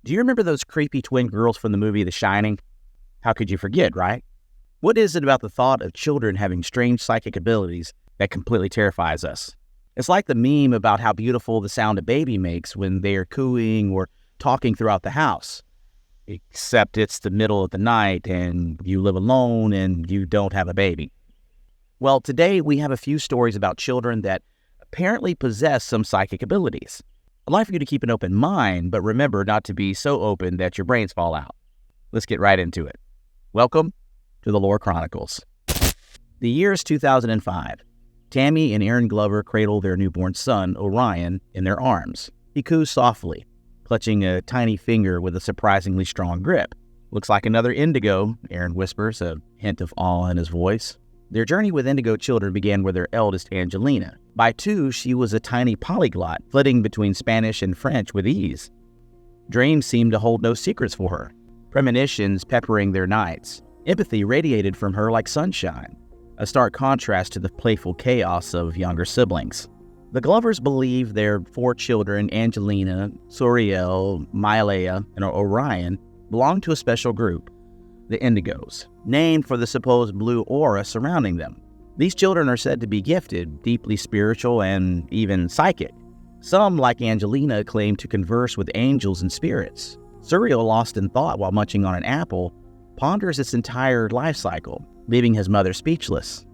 Do you remember those creepy twin girls from the movie The Shining? How could you forget, right? What is it about the thought of children having strange psychic abilities that completely terrifies us? It's like the meme about how beautiful the sound a baby makes when they are cooing or talking throughout the house. Except it's the middle of the night and you live alone and you don't have a baby. Well, today we have a few stories about children that apparently possess some psychic abilities. I'd like for you to keep an open mind, but remember not to be so open that your brains fall out. Let's get right into it. Welcome to the Lore Chronicles. The year is 2005. Tammy and Aaron Glover cradle their newborn son, Orion, in their arms. He coos softly, clutching a tiny finger with a surprisingly strong grip. "Looks like another Indigo," Aaron whispers, a hint of awe in his voice. Their journey with Indigo Children began with their eldest, Angelina. By 2, she was a tiny polyglot, flitting between Spanish and French with ease. Dreams seemed to hold no secrets for her, premonitions peppering their nights. Empathy radiated from her like sunshine, a stark contrast to the playful chaos of younger siblings. The Glovers believed their 4 children, Angelina, Sorel, Mylea, and Orion, belonged to a special group, the Indigos, named for the supposed blue aura surrounding them. These children are said to be gifted, deeply spiritual, and even psychic. Some, like Angelina, claim to converse with angels and spirits. Sorel, lost in thought while munching on an apple, ponders its entire life cycle, leaving his mother speechless.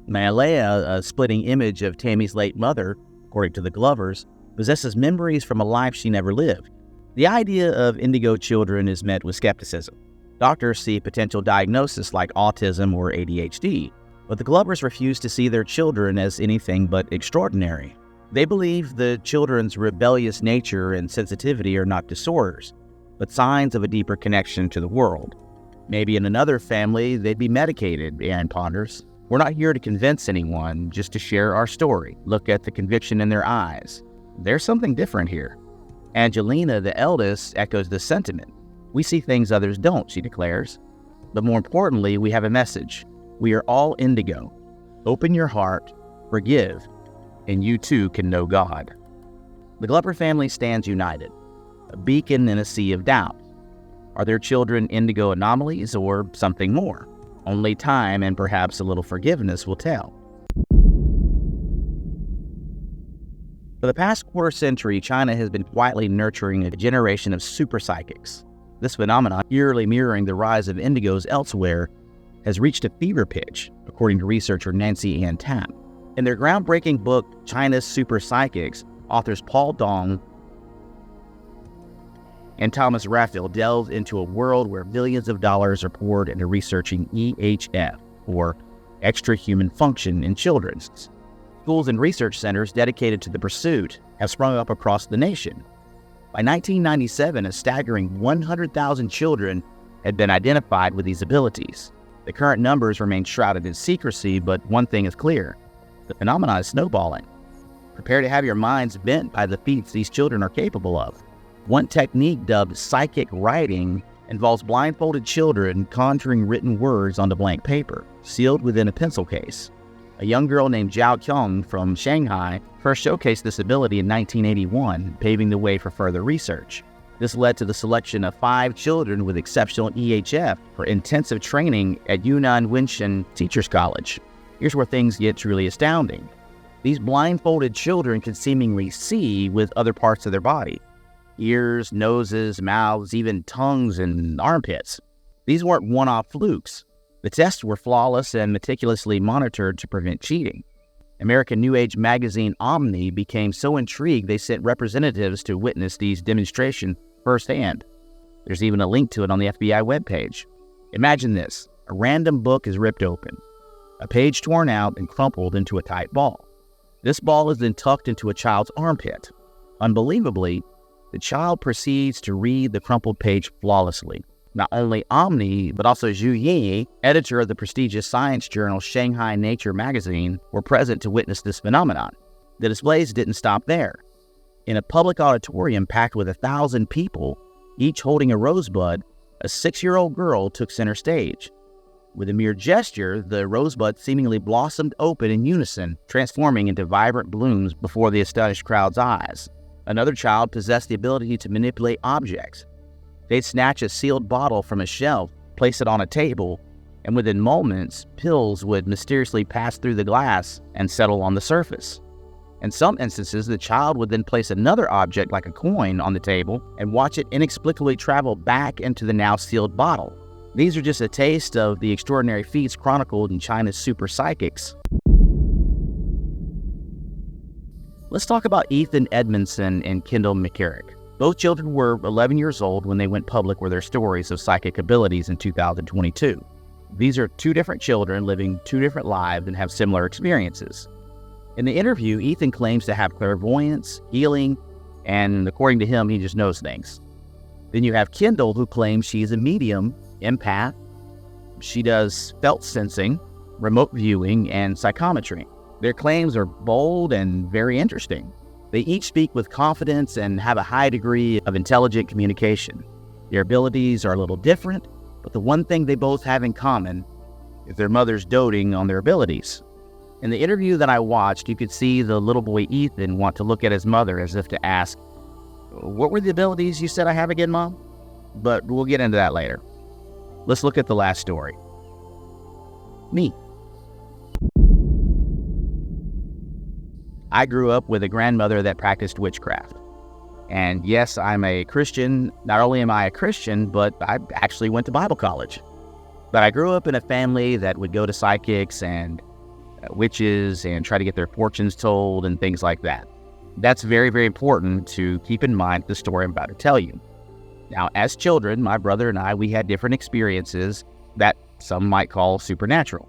Mylea, a splitting image of Tammy's late mother, according to the Glovers, possesses memories from a life she never lived. The idea of Indigo Children is met with skepticism. Doctors see potential diagnosis like autism or ADHD, but the Glovers refuse to see their children as anything but extraordinary. They believe the children's rebellious nature and sensitivity are not disorders, but signs of a deeper connection to the world. Maybe in another family, they'd be medicated, Aaron ponders. We're not here to convince anyone, just to share our story. Look at the conviction in their eyes. There's something different here. Angelina, the eldest, echoes the sentiment. We see things others don't, she declares. But more importantly, we have a message. We are all Indigo. Open your heart, forgive, and you too can know God. The Glover family stands united, a beacon in a sea of doubt. Are their children Indigo anomalies or something more? Only time and perhaps a little forgiveness will tell. For the past quarter century, China has been quietly nurturing a generation of super psychics. This phenomenon, eerily mirroring the rise of Indigos elsewhere, has reached a fever pitch, according to researcher Nancy Ann Tapp. In their groundbreaking book, China's Super Psychics, authors Paul Dong and Thomas Raphael delved into a world where millions of dollars are poured into researching EHF, or extra-human function, in children. Schools and research centers dedicated to the pursuit have sprung up across the nation. By 1997, a staggering 100,000 children had been identified with these abilities. The current numbers remain shrouded in secrecy, but one thing is clear. The phenomenon is snowballing. Prepare to have your minds bent by the feats these children are capable of. One technique, dubbed psychic writing, involves blindfolded children conjuring written words onto blank paper, sealed within a pencil case. A young girl named Zhao Qiong from Shanghai first showcased this ability in 1981, paving the way for further research. This led to the selection of 5 children with exceptional EHF for intensive training at Yunnan Wenshan Teachers College. Here's where things get truly astounding. These blindfolded children can seemingly see with other parts of their body. Ears, noses, mouths, even tongues and armpits. These weren't one-off flukes. The tests were flawless and meticulously monitored to prevent cheating. American New Age magazine Omni became so intrigued they sent representatives to witness these demonstrations firsthand. There's even a link to it on the FBI webpage. Imagine this. A random book is ripped open, a page torn out and crumpled into a tight ball. This ball is then tucked into a child's armpit. Unbelievably, the child proceeds to read the crumpled page flawlessly. Not only Omni, but also Zhu Yi, editor of the prestigious science journal Shanghai Nature magazine, were present to witness this phenomenon. The displays didn't stop there. In a public auditorium packed with 1,000 people, each holding a rosebud, a 6-year-old girl took center stage. With a mere gesture, the rosebud seemingly blossomed open in unison, transforming into vibrant blooms before the astonished crowd's eyes. Another child possessed the ability to manipulate objects. They'd snatch a sealed bottle from a shelf, place it on a table, and within moments, pills would mysteriously pass through the glass and settle on the surface. In some instances, the child would then place another object like a coin on the table and watch it inexplicably travel back into the now sealed bottle. These are just a taste of the extraordinary feats chronicled in China's super psychics. Let's talk about Ethan Edmondson and Kendall McCarrick. Both children were 11 years old when they went public with their stories of psychic abilities in 2022. These are two different children living two different lives and have similar experiences. In the interview, Ethan claims to have clairvoyance, healing, and according to him, he just knows things. Then you have Kendall, who claims she's a medium, empath. She does felt sensing, remote viewing, and psychometry. Their claims are bold and very interesting. They each speak with confidence and have a high degree of intelligent communication. Their abilities are a little different, but the one thing they both have in common is their mother's doting on their abilities. In the interview that I watched, you could see the little boy Ethan want to look at his mother as if to ask, "What were the abilities you said I have again, Mom?" But we'll get into that later. Let's look at the last story. Me. I grew up with a grandmother that practiced witchcraft. And yes, I'm a Christian. Not only am I a Christian, but I actually went to Bible college. But I grew up in a family that would go to psychics and witches and try to get their fortunes told and things like that. That's very, very important to keep in mind the story I'm about to tell you. Now, as children, my brother and I, we had different experiences that some might call supernatural.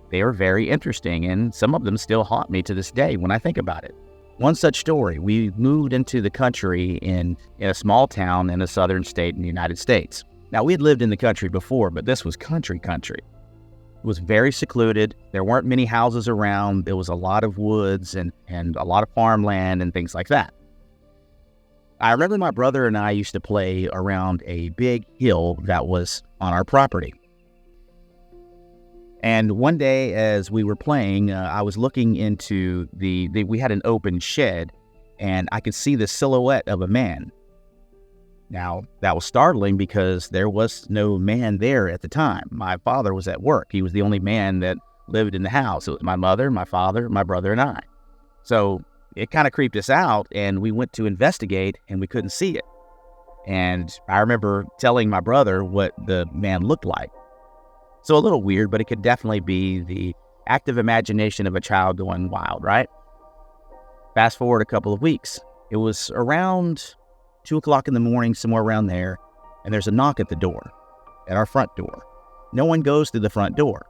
They are very interesting, and some of them still haunt me to this day when I think about it. One such story, we moved into the country in a small town in a southern state in the United States. Now, we had lived in the country before, but this was country. It was very secluded. There weren't many houses around. There was a lot of woods and a lot of farmland and things like that. I remember my brother and I used to play around a big hill that was on our property. And one day as we were playing, I was looking into we had an open shed, and I could see the silhouette of a man. Now, that was startling because there was no man there at the time. My father was at work. He was the only man that lived in the house. It was my mother, my father, my brother, and I. So it kind of creeped us out, and we went to investigate, and we couldn't see it. And I remember telling my brother what the man looked like. So a little weird, but it could definitely be the active imagination of a child going wild, right? Fast forward a couple of weeks. It was around 2 o'clock in the morning, somewhere around there, and there's a knock at the door, at our front door. No one goes through the front door.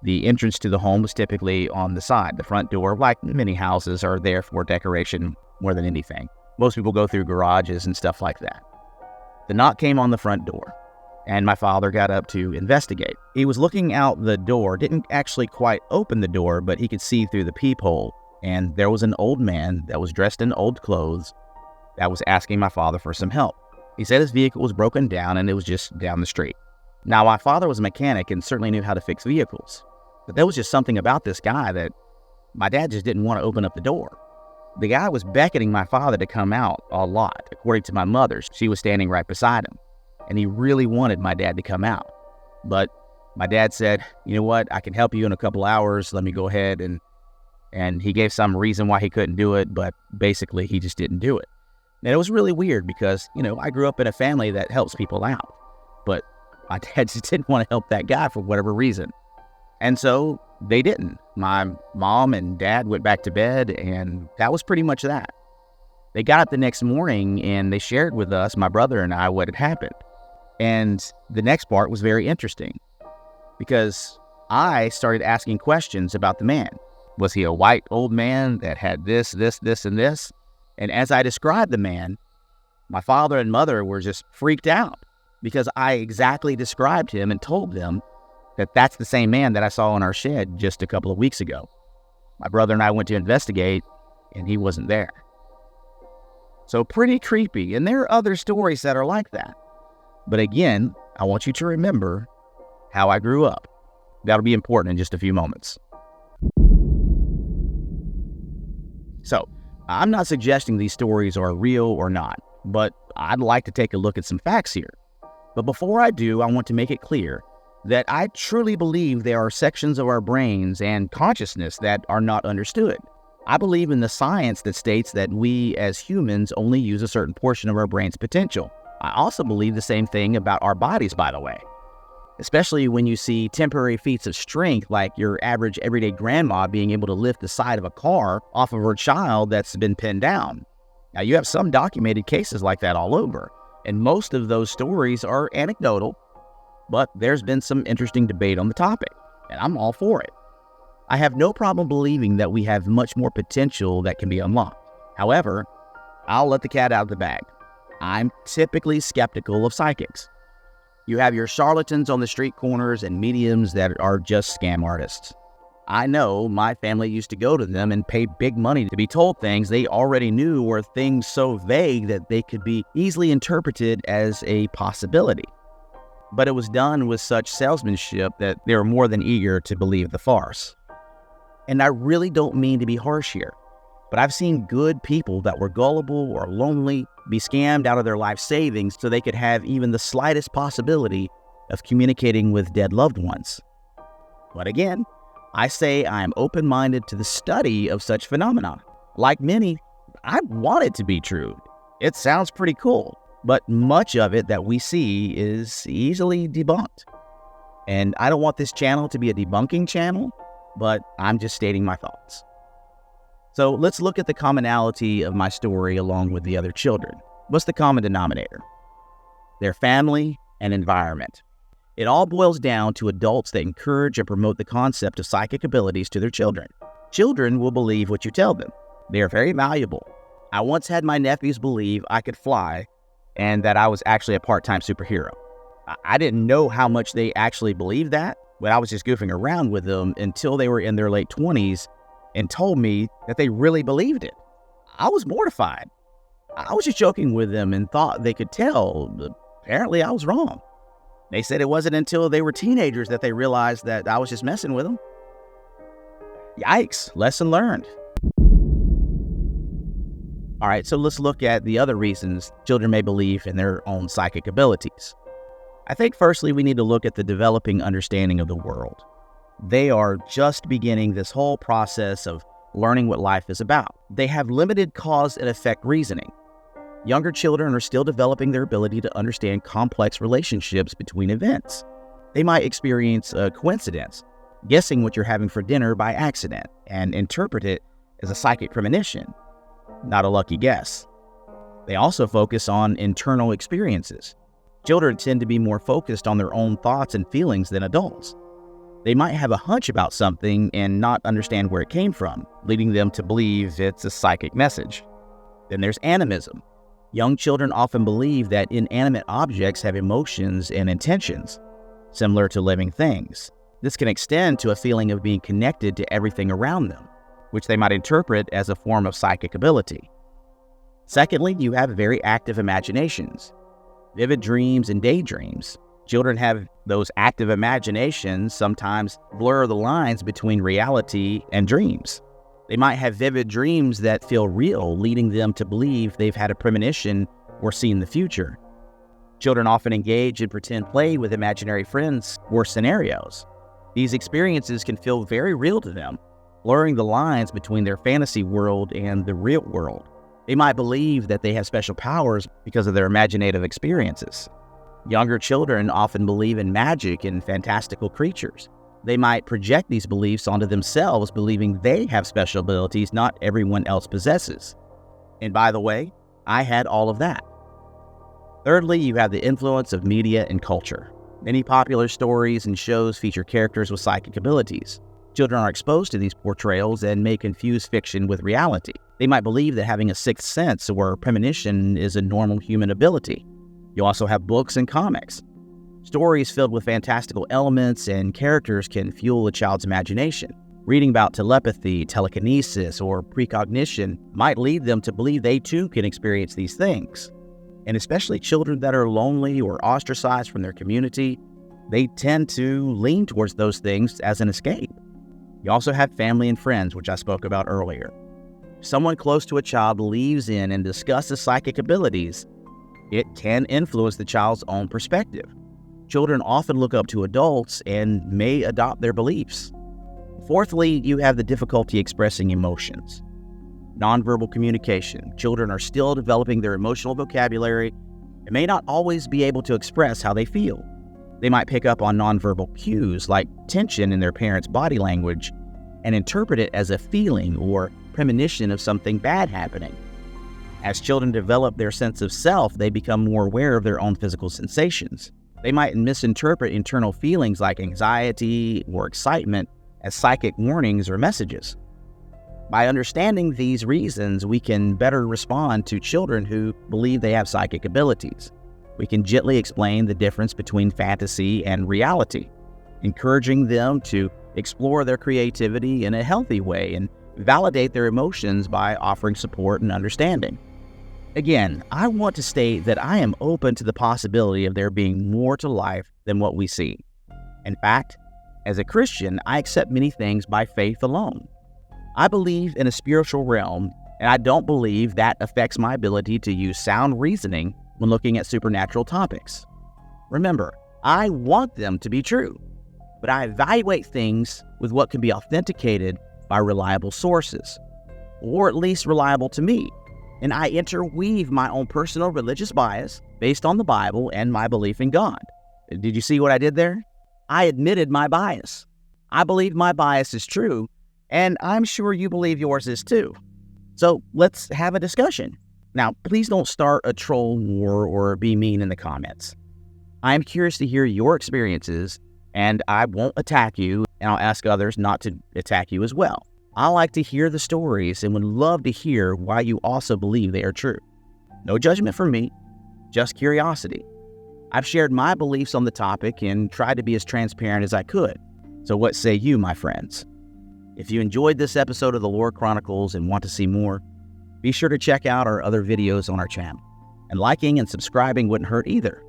The entrance to the home was typically on the side. The front door, like many houses, are there for decoration more than anything. Most people go through garages and stuff like that. The knock came on the front door, and my father got up to investigate. He was looking out the door, didn't actually quite open the door, but he could see through the peephole, and there was an old man that was dressed in old clothes that was asking my father for some help. He said his vehicle was broken down and it was just down the street. Now, my father was a mechanic and certainly knew how to fix vehicles, but there was just something about this guy that my dad just didn't want to open up the door. The guy was beckoning my father to come out a lot. According to my mother, she was standing right beside him, and he really wanted my dad to come out. But my dad said, "You know what, I can help you in a couple hours. Let me go ahead." And he gave some reason why he couldn't do it, but basically he just didn't do it. And it was really weird because, I grew up in a family that helps people out, but my dad just didn't want to help that guy for whatever reason. And so they didn't. My mom and dad went back to bed, and that was pretty much that. They got up the next morning and they shared with us, my brother and I, what had happened. And the next part was very interesting because I started asking questions about the man. Was he a white old man that had this, and this? And as I described the man, my father and mother were just freaked out because I exactly described him and told them that that's the same man that I saw in our shed just a couple of weeks ago. My brother and I went to investigate, and he wasn't there. So pretty creepy, and there are other stories that are like that. But again, I want you to remember how I grew up. That'll be important in just a few moments. So, I'm not suggesting these stories are real or not, but I'd like to take a look at some facts here. But before I do, I want to make it clear that I truly believe there are sections of our brains and consciousness that are not understood. I believe in the science that states that we as humans only use a certain portion of our brain's potential. I also believe the same thing about our bodies, by the way. Especially when you see temporary feats of strength like your average everyday grandma being able to lift the side of a car off of her child that's been pinned down. Now, you have some documented cases like that all over, and most of those stories are anecdotal, but there's been some interesting debate on the topic, and I'm all for it. I have no problem believing that we have much more potential that can be unlocked. However, I'll let the cat out of the bag. I'm typically skeptical of psychics. You have your charlatans on the street corners and mediums that are just scam artists. I know my family used to go to them and pay big money to be told things they already knew or things so vague that they could be easily interpreted as a possibility. But it was done with such salesmanship that they were more than eager to believe the farce. And I really don't mean to be harsh here, but I've seen good people that were gullible or lonely be scammed out of their life savings so they could have even the slightest possibility of communicating with dead loved ones. But again, I say I am open-minded to the study of such phenomena. Like many, I want it to be true. It sounds pretty cool, but much of it that we see is easily debunked. And I don't want this channel to be a debunking channel, but I'm just stating my thoughts. So let's look at the commonality of my story along with the other children. What's the common denominator? Their family and environment. It all boils down to adults that encourage and promote the concept of psychic abilities to their children. Children will believe what you tell them. They are very malleable. I once had my nephews believe I could fly and that I was actually a part-time superhero. I didn't know how much they actually believed that, but I was just goofing around with them until they were in their late 20s and told me that they really believed it. I was mortified. I was just joking with them and thought they could tell. Apparently, I was wrong. They said it wasn't until they were teenagers that they realized that I was just messing with them. Yikes, lesson learned. All right, so let's look at the other reasons children may believe in their own psychic abilities. I think firstly, we need to look at the developing understanding of the world. They are just beginning this whole process of learning what life is about. They have limited cause and effect reasoning. Younger children are still developing their ability to understand complex relationships between events. They might experience a coincidence, guessing what you're having for dinner by accident, and interpret it as a psychic premonition, not a lucky guess. They also focus on internal experiences. Children tend to be more focused on their own thoughts and feelings than adults. They might have a hunch about something and not understand where it came from, leading them to believe it's a psychic message. Then there's animism. Young children often believe that inanimate objects have emotions and intentions, similar to living things. This can extend to a feeling of being connected to everything around them, which they might interpret as a form of psychic ability. Secondly, you have very active imaginations. Vivid dreams and daydreams. Children have those active imaginations sometimes blur the lines between reality and dreams. They might have vivid dreams that feel real, leading them to believe they've had a premonition or seen the future. Children often engage in pretend play with imaginary friends or scenarios. These experiences can feel very real to them, blurring the lines between their fantasy world and the real world. They might believe that they have special powers because of their imaginative experiences. Younger children often believe in magic and fantastical creatures. They might project these beliefs onto themselves, believing they have special abilities not everyone else possesses. And by the way, I had all of that. Thirdly, you have the influence of media and culture. Many popular stories and shows feature characters with psychic abilities. Children are exposed to these portrayals and may confuse fiction with reality. They might believe that having a sixth sense or premonition is a normal human ability. You also have books and comics. Stories filled with fantastical elements and characters can fuel a child's imagination. Reading about telepathy, telekinesis, or precognition might lead them to believe they too can experience these things. And especially children that are lonely or ostracized from their community, they tend to lean towards those things as an escape. You also have family and friends, which I spoke about earlier. If someone close to a child believes in and discusses psychic abilities, It can influence the child's own perspective. Children often look up to adults and may adopt their beliefs. Fourthly, you have the difficulty expressing emotions. Nonverbal communication. Children are still developing their emotional vocabulary and may not always be able to express how they feel. They might pick up on nonverbal cues like tension in their parents' body language and interpret it as a feeling or premonition of something bad happening. As children develop their sense of self, they become more aware of their own physical sensations. They might misinterpret internal feelings like anxiety or excitement as psychic warnings or messages. By understanding these reasons, we can better respond to children who believe they have psychic abilities. We can gently explain the difference between fantasy and reality, encouraging them to explore their creativity in a healthy way and validate their emotions by offering support and understanding. Again, I want to state that I am open to the possibility of there being more to life than what we see. In fact, as a Christian, I accept many things by faith alone. I believe in a spiritual realm, and I don't believe that affects my ability to use sound reasoning when looking at supernatural topics. Remember, I want them to be true, but I evaluate things with what can be authenticated by reliable sources, or at least reliable to me. And I interweave my own personal religious bias based on the Bible and my belief in God. Did you see what I did there? I admitted my bias. I believe my bias is true, and I'm sure you believe yours is too. So let's have a discussion. Now, please don't start a troll war or be mean in the comments. I'm curious to hear your experiences, and I won't attack you, and I'll ask others not to attack you as well. I like to hear the stories and would love to hear why you also believe they are true. No judgment from me, just curiosity. I've shared my beliefs on the topic and tried to be as transparent as I could. So what say you, my friends? If you enjoyed this episode of the Lore Chronicles and want to see more, be sure to check out our other videos on our channel. And liking and subscribing wouldn't hurt either.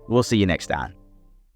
We'll see you next time.